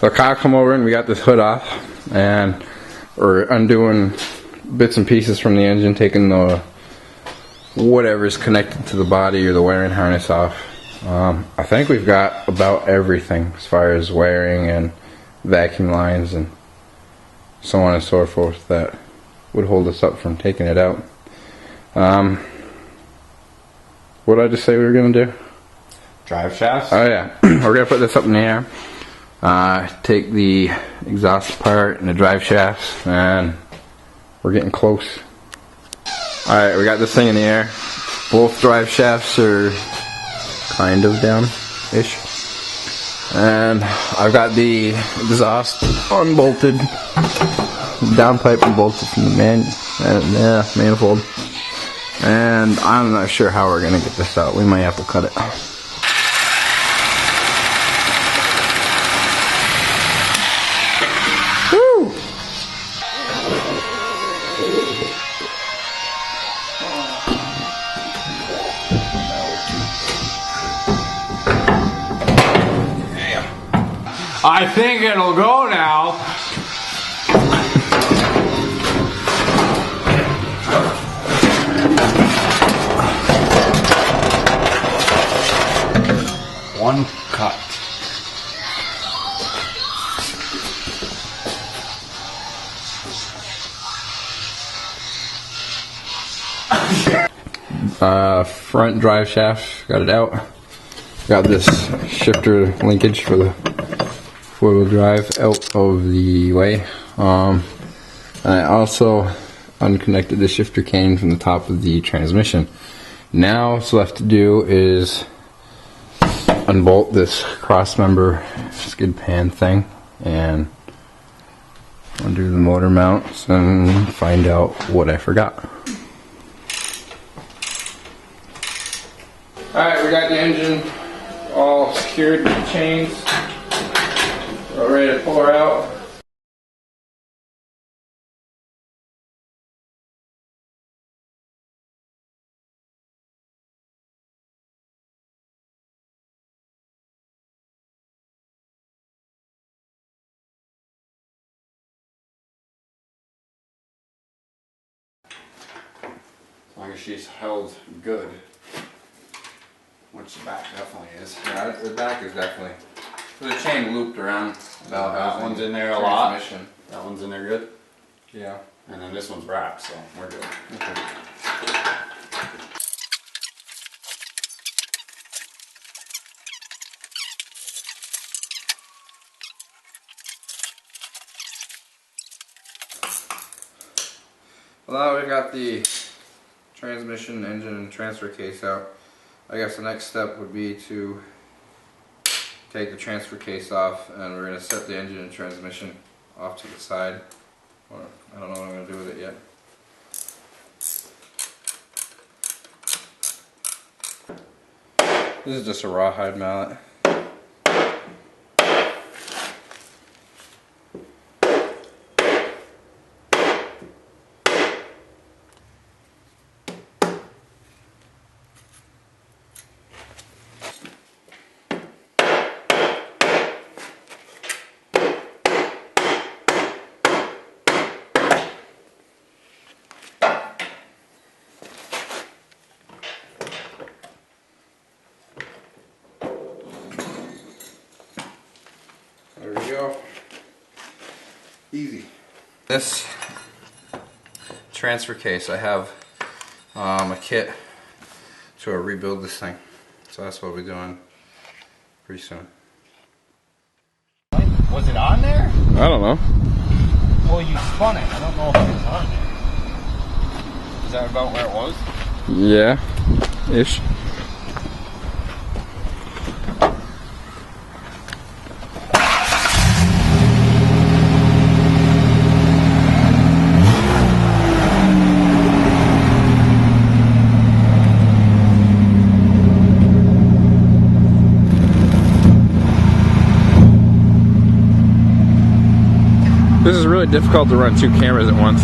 So Kyle come over and we got this hood off, and we're undoing bits and pieces from the engine, taking the whatever's connected to the body or the wiring harness off. I think we've got about everything as far as wiring and vacuum lines and so on and so forth that would hold us up from taking it out. What did I just say we were going to do? Drive shafts? Oh yeah, we're going to put this up in the air. Take the exhaust part and the drive shafts, and we're getting close. Alright, we got this thing in the air. Both drive shafts are kind of down-ish. And I've got the exhaust unbolted, downpipe unbolted from the manifold. And I'm not sure how we're going to get this out. We might have to cut it. Woo! I think it'll go now. One cut. Front drive shaft, got it out. Got this shifter linkage for the four-wheel drive out of the way. And I also unconnected the shifter cane from the top of the transmission. Now what's left to do is unbolt this cross member skid pan thing and undo the motor mounts and find out what I forgot. Alright, we got the engine all secured with the chains. We're ready to pull her out. As long as she's held good. Which the back definitely is. Yeah, the back is definitely. The chain looped around. That one's in there a lot. That one's in there good. Yeah. And then this one's wrapped, so we're good. Okay. Well, now we've got the transmission, engine, and transfer case out. I guess the next step would be to take the transfer case off, and we're going to set the engine and transmission off to the side. Or, I don't know what I'm going to do with it yet. This is just a rawhide mallet. There we go. Easy. This transfer case, I have a kit to rebuild this thing. So that's what we're doing pretty soon. Was it on there? I don't know. Well, you spun it. I don't know if it was on there. Is that about where it was? Yeah, ish. This is really difficult to run two cameras at once.